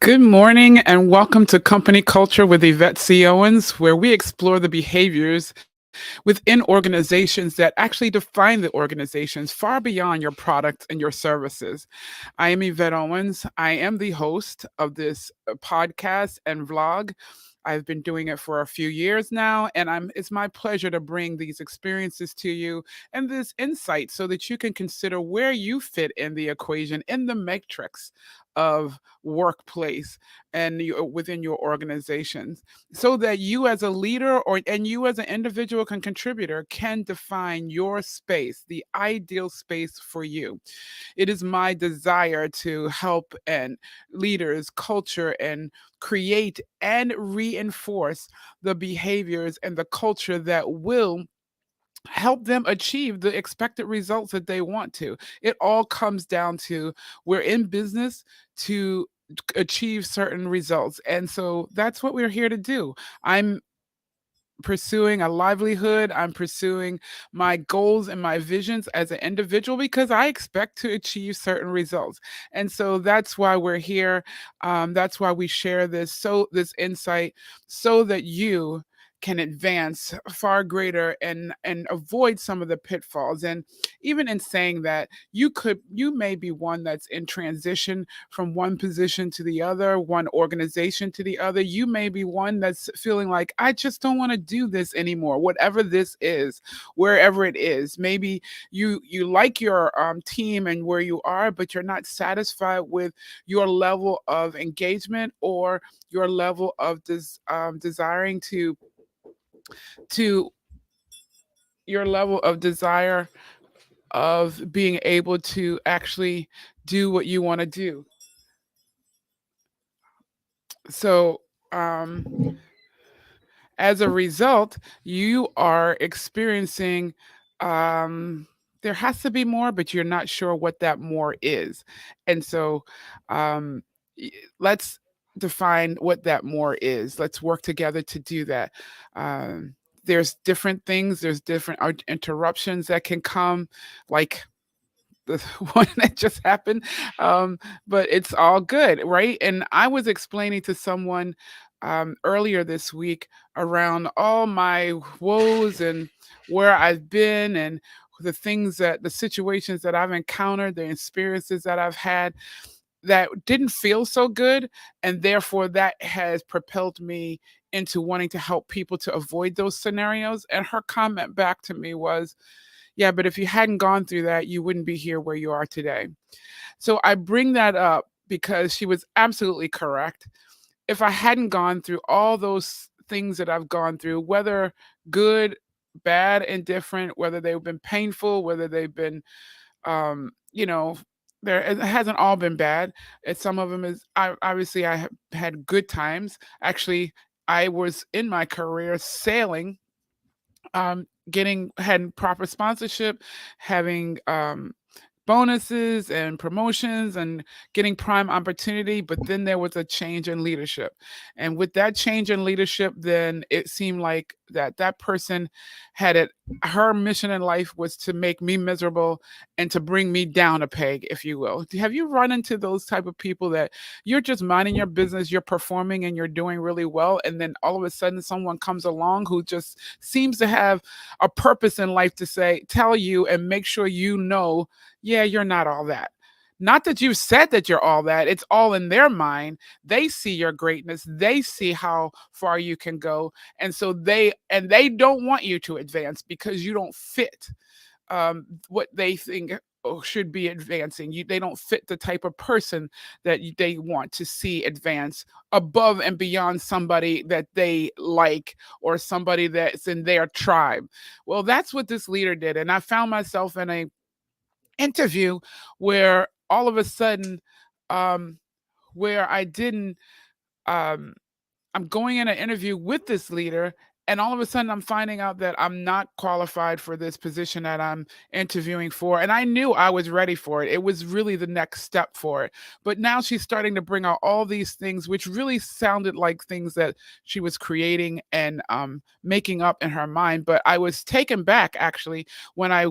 Good morning and welcome to Company Culture with Yvette C. Owens, where we explore the behaviors within organizations that actually define the organizations far beyond your products and your services. I am Yvette Owens. I am the host of this podcast and vlog. I've been doing it for a few years now, and it's my pleasure to bring these experiences to you and this insight so that you can consider where you fit in the equation, in the matrix of workplace and within your organizations, so that you as a leader and you as an individual contributor can define your space, the ideal space for you. It is my desire to help and leaders culture and create and reinforce the behaviors and the culture that will help them achieve the expected results that they want to. It all comes down to we're in business to achieve certain results. And so that's what we're here to do. I'm pursuing a livelihood. I'm pursuing my goals and my visions as an individual because I expect to achieve certain results. And so that's why we're here. That's why we share this insight so that you can advance far greater and avoid some of the pitfalls. And even in saying that, you may be one that's in transition from one position to the other, one organization to the other. You may be one that's feeling like, I just don't want to do this anymore, whatever this is, wherever it is. Maybe you like your team and where you are, but you're not satisfied with your level of engagement or your level of desiring to your level of desire of being able to actually do what you want to do. So, as a result, you are experiencing, there has to be more, but you're not sure what that more is. And so, um, y- let's define what that more is. Let's work together to do that. There's different things, there's different interruptions that can come, like the one that just happened. Um, but it's all good, right? And I was explaining to someone earlier this week around all my woes and where I've been and the situations that I've encountered, the experiences that I've had that didn't feel so good. And therefore, that has propelled me into wanting to help people to avoid those scenarios. And her comment back to me was, yeah, but if you hadn't gone through that, you wouldn't be here where you are today. So I bring that up because she was absolutely correct. If I hadn't gone through all those things that I've gone through, whether good, bad, indifferent, whether they've been painful, whether they've been, you know, it hasn't all been bad. Some of them obviously I have had good times. Actually, I was in my career sailing, getting had proper sponsorship, having bonuses and promotions and getting prime opportunity. But then there was a change in leadership, and with that change in leadership, then it seemed like that person had it, her mission in life was to make me miserable and to bring me down a peg, if you will. Have you run into those type of people that you're just minding your business, you're performing and you're doing really well, and then all of a sudden someone comes along who just seems to have a purpose in life to tell you and make sure you know, yeah, you're not all that. Not that you've said that you're all that, it's all in their mind. They see your greatness, they see how far you can go. And so they don't want you to advance because you don't fit what they think should be advancing. They don't fit the type of person that they want to see advance above and beyond somebody that they like or somebody that's in their tribe. Well, that's what this leader did, and I found myself in a interview where all of a sudden, um, where I didn't um, I'm going in an interview with this leader, and all of a sudden I'm finding out that I'm not qualified for this position that I'm interviewing for. And I knew I was ready for it. It was really the next step for it. But now she's starting to bring out all these things, which really sounded like things that she was creating and making up in her mind. But I was taken back actually when I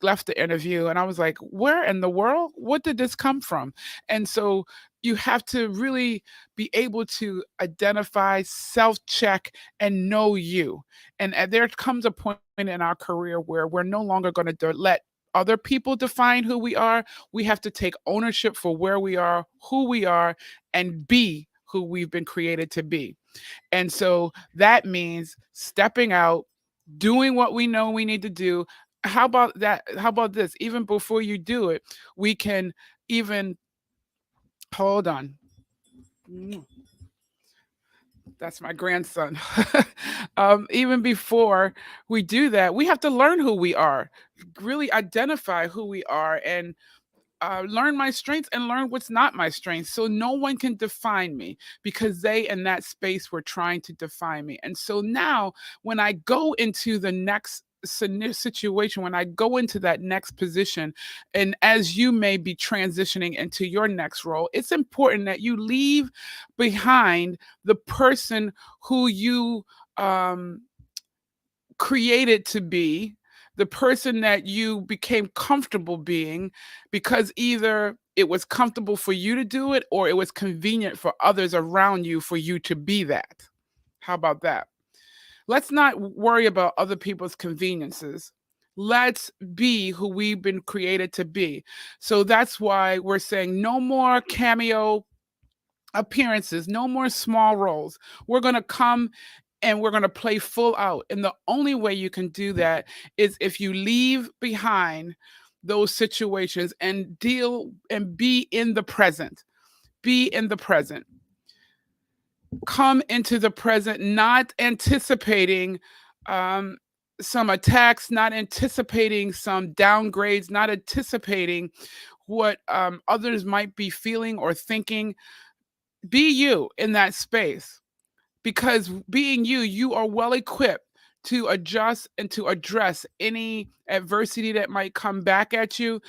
left the interview and I was like, where in the world? What did this come from? And so you have to really be able to identify, self-check, and know you. And there comes a point in our career where we're no longer gonna let other people define who we are. We have to take ownership for where we are, who we are, and be who we've been created to be. And so that means stepping out, doing what we know we need to do. How about that? How about this? Even before you do it, we can even hold on. Mm, That's my grandson. Even before we do that, we have to learn who we are, really identify who we are, and learn my strengths and learn what's not my strengths. So no one can define me because they in that space were trying to define me. And so now when I go into the next situation, when I go into that next position, and as you may be transitioning into your next role, it's important that you leave behind the person who you um, created to be, the person that you became comfortable being, because either it was comfortable for you to do it or it was convenient for others around you for you to be that. How about that? Let's not worry about other people's conveniences. Let's be who we've been created to be. So that's why we're saying no more cameo appearances, no more small roles. We're going to come and we're going to play full out. And the only way you can do that is if you leave behind those situations and deal and be in the present. Be in the present. Come into the present, not anticipating um, some attacks, not anticipating some downgrades, not anticipating what others might be feeling or thinking. Be you in that space, because being you, you are well equipped to adjust and to address any adversity that might come back at you.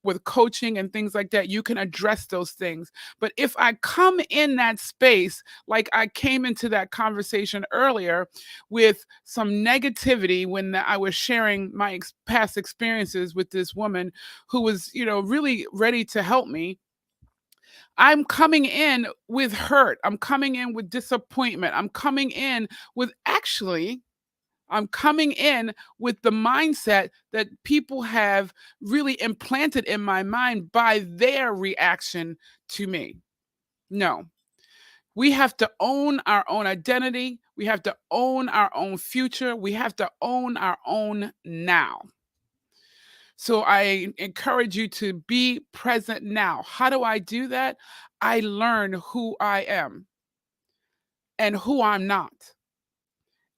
With coaching and things like that, you can address those things. But if I come in that space like I came into that conversation earlier with some negativity when I was sharing my past experiences with this woman who was, really ready to help me, I'm coming in with hurt. I'm coming in with disappointment. I'm coming in with the mindset that people have really implanted in my mind by their reaction to me. No, we have to own our own identity. We have to own our own future. We have to own our own now. So I encourage you to be present now. How do I do that? I learn who I am and who I'm not,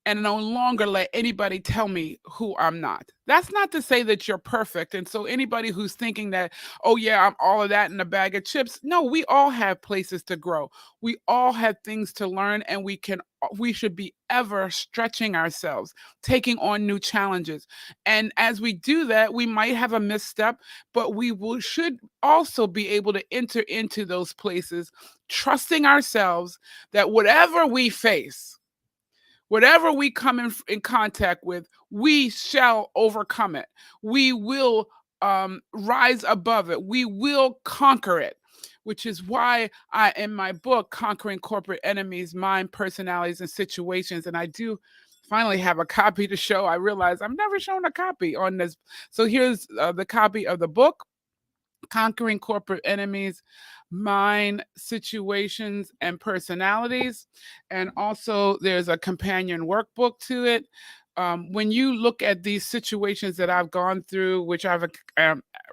and no longer let anybody tell me who I'm not. That's not to say that you're perfect. And so anybody who's thinking that, oh yeah, I'm all of that in a bag of chips. No, we all have places to grow. We all have things to learn, and we should be ever stretching ourselves, taking on new challenges. And as we do that, we might have a misstep, but should also be able to enter into those places, trusting ourselves that whatever we face, whatever we come in contact with, we shall overcome it. We will rise above it. We will conquer it, which is why in my book, Conquering Corporate Enemies, Mind, Personalities, and Situations, and I do finally have a copy to show. I realize I've never shown a copy on this. So here's the copy of the book, Conquering Corporate Enemies, Mind, Situations, and Personalities. And also, there's a companion workbook to it. When you look at these situations that I've gone through, which I've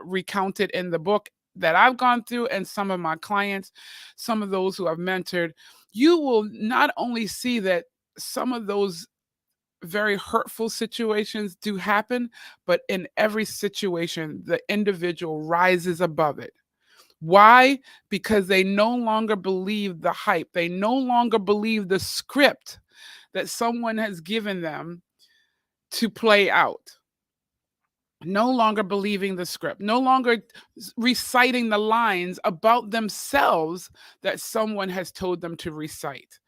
recounted in the book that I've gone through, and some of my clients, some of those who I've mentored, you will not only see that some of those very hurtful situations do happen, but in every situation, the individual rises above it. Why? Because they no longer believe the hype. They no longer believe the script that someone has given them to play out. No longer believing the script, no longer reciting the lines about themselves that someone has told them to recite,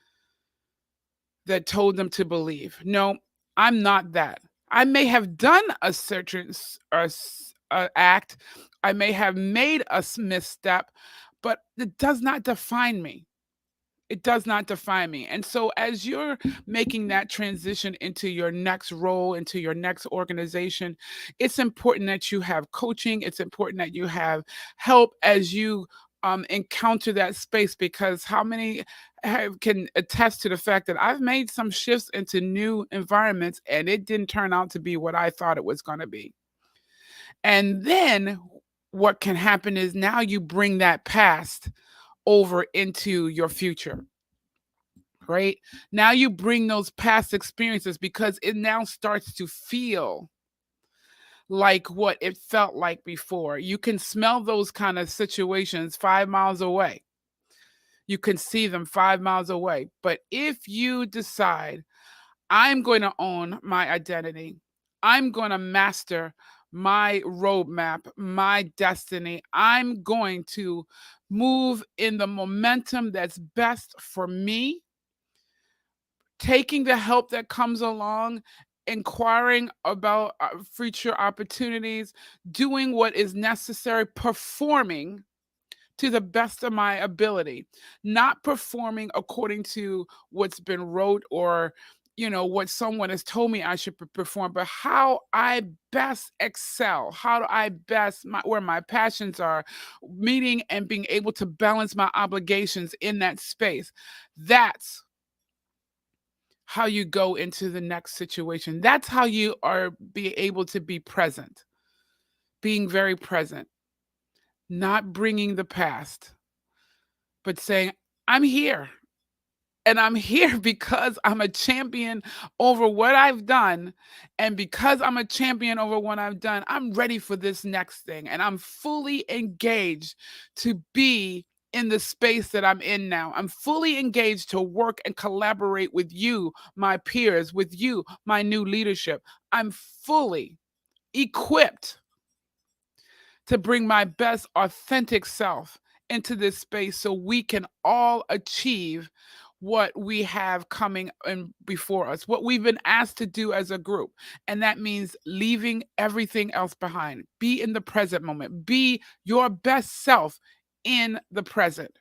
that told them to believe. No, I'm not that. I may have done a certain act. I may have made a misstep, but it does not define me. It does not define me. And so, as you're making that transition into your next role, into your next organization, it's important that you have coaching. It's important that you have help as you encounter that space, because how many can attest to the fact that I've made some shifts into new environments and it didn't turn out to be what I thought it was going to be. And then what can happen is now you bring that past over into your future, right? Now you bring those past experiences because it now starts to feel like what it felt like before. You can smell those kind of situations 5 miles away. You can see them 5 miles away. But if you decide, I'm going to own my identity, I'm going to master my roadmap, my destiny, I'm going to move in the momentum that's best for me, taking the help that comes along, inquiring about future opportunities, doing what is necessary, performing to the best of my ability, not performing according to what's been wrote or what someone has told me I should perform, but how I best excel, how do I best where my passions are, meeting and being able to balance my obligations in that space. That's how you go into the next situation. That's how you are be able to be present, being very present, not bringing the past, but saying, I'm here. And I'm here because I'm a champion over what I've done. And because I'm a champion over what I've done, I'm ready for this next thing. And I'm fully engaged to be in the space that I'm in now. I'm fully engaged to work and collaborate with you, my peers, with you, my new leadership. I'm fully equipped to bring my best authentic self into this space so we can all achieve what we have coming in before us, what we've been asked to do as a group. And that means leaving everything else behind. Be in the present moment. Be your best self in the present.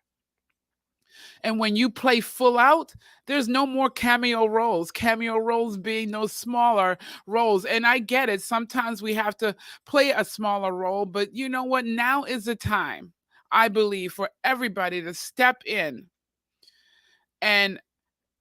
And when you play full out, there's no more cameo roles. Cameo roles being those smaller roles. And I get it. Sometimes we have to play a smaller role, but you know what? Now is the time, I believe, for everybody to step in and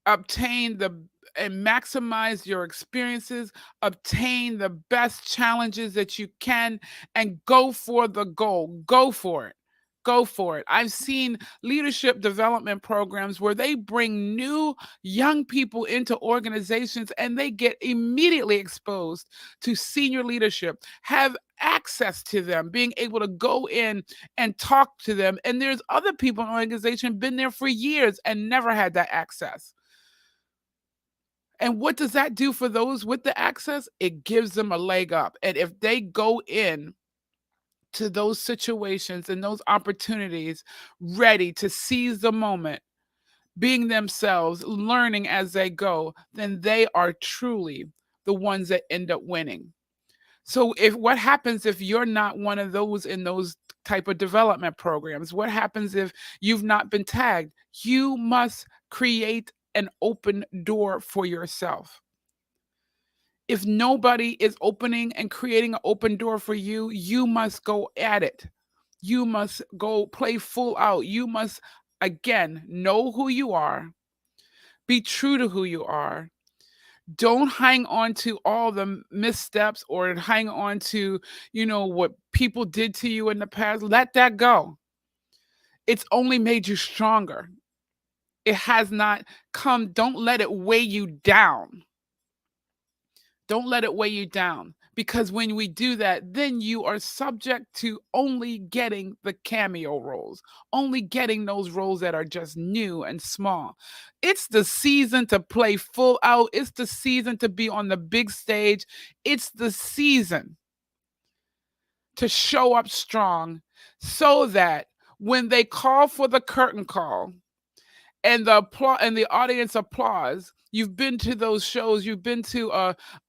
obtain the and maximize your experiences, obtain the best challenges that you can, and go for the goal. Go for it. Go for it. I've seen leadership development programs where they bring new young people into organizations and they get immediately exposed to senior leadership, have access to them, being able to go in and talk to them. And there's other people in the organization been there for years and never had that access. And what does that do for those with the access? It gives them a leg up. And if they go in to those situations and those opportunities ready to seize the moment, being themselves, learning as they go, then they are truly the ones that end up winning. So if what happens if you're not one of those in those type of development programs? What happens if you've not been tagged? You must create an open door for yourself. If nobody is opening and creating an open door for you, you must go at it. You must go play full out. You must, again, know who you are, be true to who you are. Don't hang on to all the missteps or hang on to, what people did to you in the past. Let that go. It's only made you stronger. It has not don't let it weigh you down. Don't let it weigh you down, because when we do that, then you are subject to only getting the cameo roles, only getting those roles that are just new and small. It's the season to play full out. It's the season to be on the big stage. It's the season to show up strong so that when they call for the curtain call and the applause and the audience applause. You've been to those shows, you've been to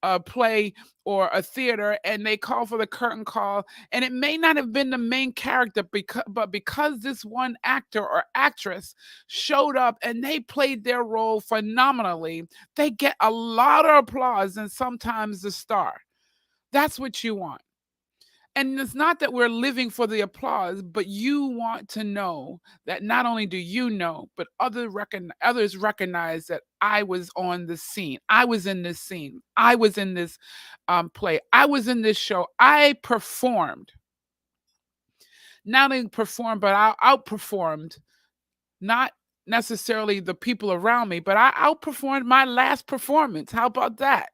a play or a theater, and they call for the curtain call, and it may not have been the main character, but because this one actor or actress showed up and they played their role phenomenally, they get a lot of applause and sometimes the star. That's what you want. And it's not that we're living for the applause, but you want to know that not only do you know, but others recognize that I was on the scene. I was in this scene. I was in this play. I was in this show. I performed. Not only performed, but I outperformed not necessarily the people around me, but I outperformed my last performance. How about that?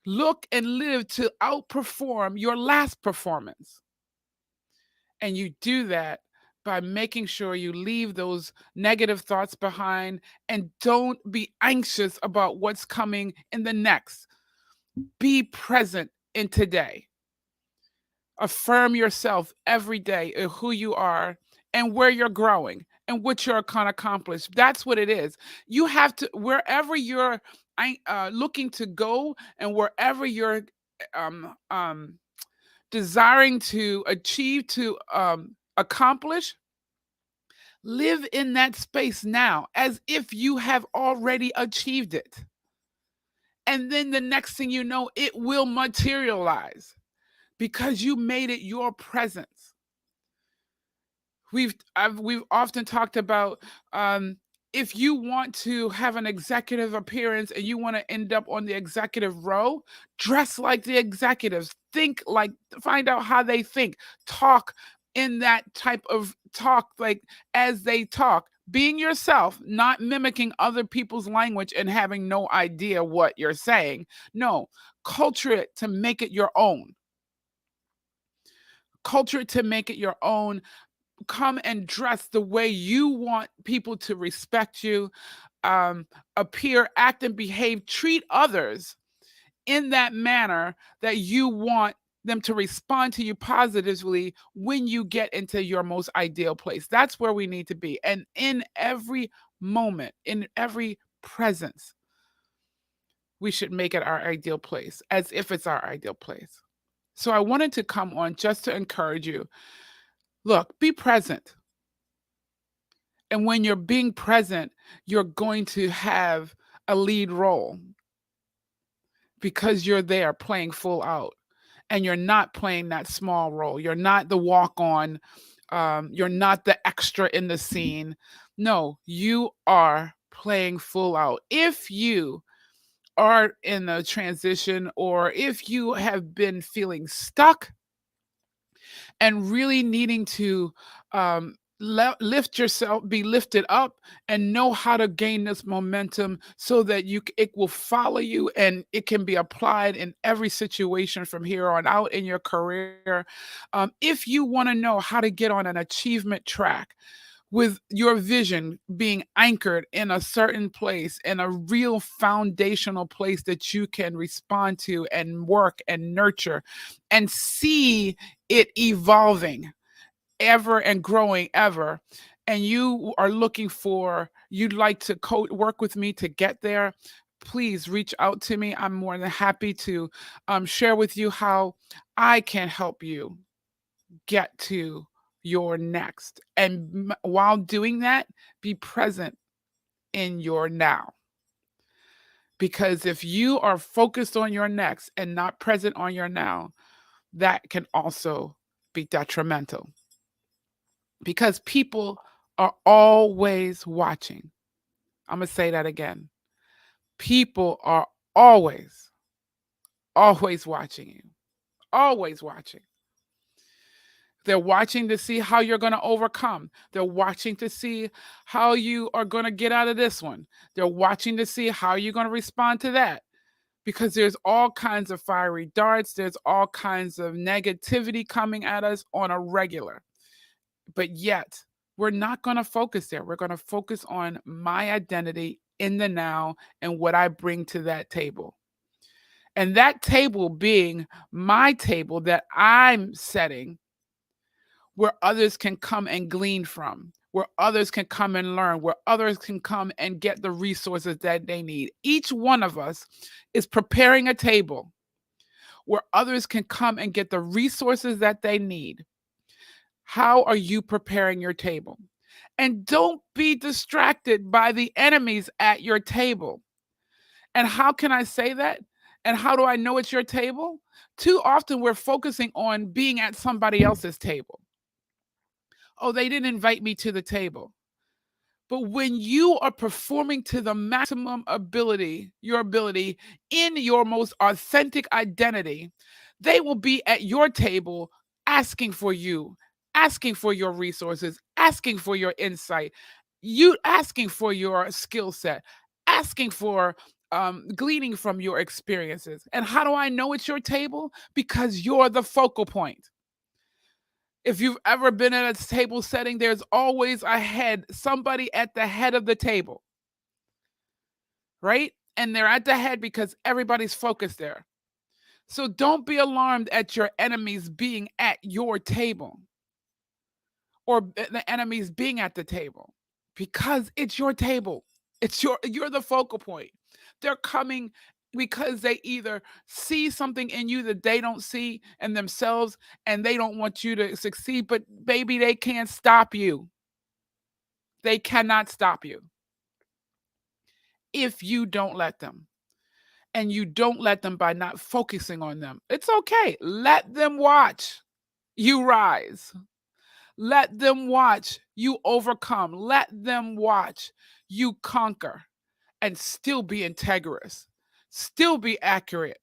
Look and live to outperform your last performance. And you do that by making sure you leave those negative thoughts behind and don't be anxious about what's coming in the next. Be present in today. Affirm yourself every day of who you are and where you're growing and what you're going to accomplish. That's what it is. You have to, wherever you're looking to go and wherever you're um, um, desiring to achieve, to accomplish, live in that space now as if you have already achieved it. And then the next thing you know, it will materialize because you made it your presence. We've often talked about if you want to have an executive appearance and you want to end up on the executive row, dress like the executives, think like, find out how they think, talk in that type of talk, like as they talk, being yourself, not mimicking other people's language and having no idea what you're saying. No, culture it to make it your own. Culture it to make it your own. Come and dress the way you want people to respect you, appear, act, and behave, treat others in that manner that you want them to respond to you positively when you get into your most ideal place. That's where we need to be. And in every moment, in every presence, we should make it our ideal place as if it's our ideal place. So I wanted to come on just to encourage you. Look, be present. And when you're being present, you're going to have a lead role because you're there playing full out and you're not playing that small role. You're not the walk on, you're not the extra in the scene. No, you are playing full out. If you are in a transition or if you have been feeling stuck and really needing to lift yourself, be lifted up, and know how to gain this momentum so that it will follow you and it can be applied in every situation from here on out in your career. If you want to know how to get on an achievement track with your vision being anchored in a certain place, in a real foundational place that you can respond to and work and nurture and see it evolving ever and growing ever, and you are looking for, you'd like to work with me to get there, please reach out to me. I'm more than happy to share with you how I can help you get to your next. And while doing that, be present in your now. Because if you are focused on your next and not present on your now, that can also be detrimental. Because people are always watching. I'm going to say that again. People are always, always watching you, always watching. They're watching to see how you're going to overcome. They're watching to see how you are going to get out of this one. They're watching to see how you're going to respond to that. Because there's all kinds of fiery darts, there's all kinds of negativity coming at us on a regular. But yet, we're not going to focus there. We're going to focus on my identity in the now and what I bring to that table. And that table being my table that I'm setting where others can come and glean from, where others can come and learn, where others can come and get the resources that they need. Each one of us is preparing a table where others can come and get the resources that they need. How are you preparing your table? And don't be distracted by the enemies at your table. And how can I say that? And how do I know it's your table? Too often we're focusing on being at somebody else's table. Oh, they didn't invite me to the table. But when you are performing to the maximum ability, your ability in your most authentic identity, they will be at your table asking for you, asking for your resources, asking for your insight, you asking for your skill set, asking for gleaning from your experiences. And how do I know it's your table? Because you're the focal point. If you've ever been at a table setting, there's always a head, somebody at the head of the table, right? And they're at the head because everybody's focused there. So don't be alarmed at your enemies being at your table or the enemies being at the table because it's your table. You're the focal point. They're coming because they either see something in you that they don't see in themselves and they don't want you to succeed, but baby, they can't stop you. They cannot stop you if you don't let them. And you don't let them by not focusing on them. It's okay. Let them watch you rise. Let them watch you overcome. Let them watch you conquer and still be integrous, still be accurate,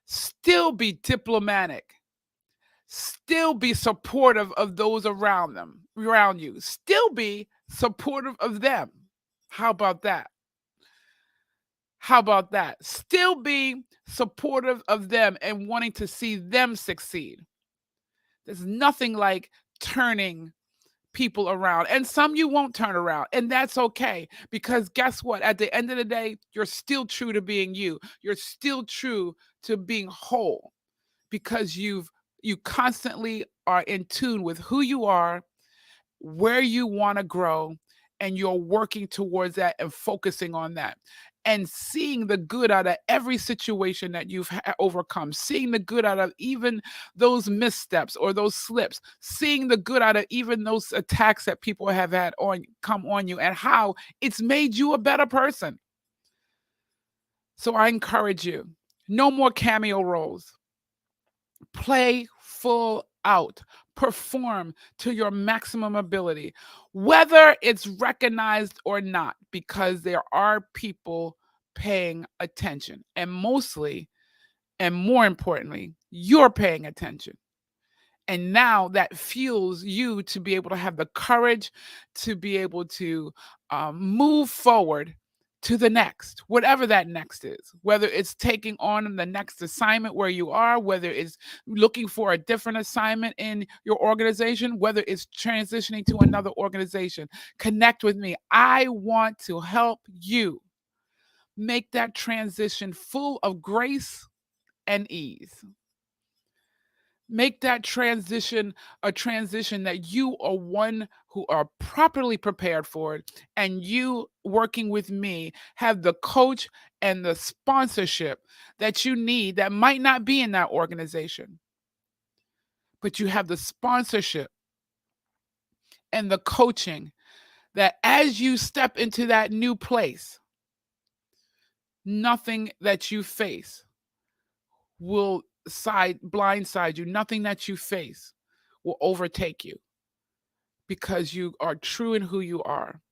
still be diplomatic, still be supportive of those around you, still be supportive of them. How about that? How about that? Still be supportive of them and wanting to see them succeed. There's nothing like turning people around. And some you won't turn around. And that's okay. Because guess what? At the end of the day, you're still true to being you. You're still true to being whole because you constantly are in tune with who you are, where you want to grow, and you're working towards that and focusing on that and seeing the good out of every situation that you've overcome, seeing the good out of even those missteps or those slips, seeing the good out of even those attacks that people have had on come on you and how it's made you a better person. So I encourage you, no more cameo roles. Play full out, perform to your maximum ability, whether it's recognized or not, because there are people paying attention. And mostly, and more importantly, you're paying attention. And now that fuels you to be able to have the courage to be able to move forward to the next, whatever that next is, whether it's taking on the next assignment where you are, whether it's looking for a different assignment in your organization, whether it's transitioning to another organization. Connect with me. I want to help you make that transition full of grace and ease. Make that transition a transition that you are one who are properly prepared for it, and you working with me have the coach and the sponsorship that you need that might not be in that organization, but you have the sponsorship and the coaching that as you step into that new place, nothing that you face will blindside you. Nothing that you face will overtake you because you are true in who you are.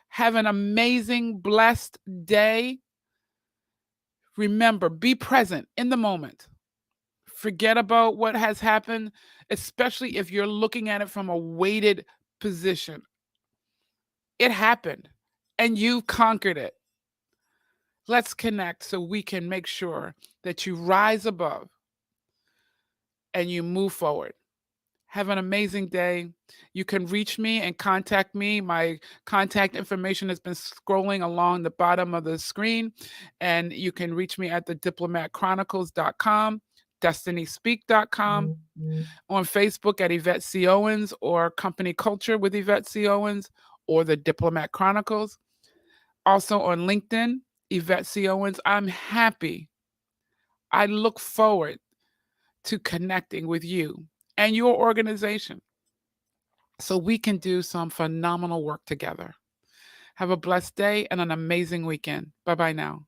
Have an amazing, blessed day. Remember, be present in the moment. Forget about what has happened, especially if you're looking at it from a weighted position. It happened and you conquered it. Let's connect so we can make sure that you rise above and you move forward. Have an amazing day. You can reach me and contact me. My contact information has been scrolling along the bottom of the screen, and you can reach me at thediplomatchronicles.com. DestinySpeak.com, on Facebook at Yvette C. Owens, or Company Culture with Yvette C. Owens, or the Diplomat Chronicles. Also on LinkedIn, Yvette C. Owens. I'm happy. I look forward to connecting with you and your organization so we can do some phenomenal work together. Have a blessed day and an amazing weekend. Bye bye now.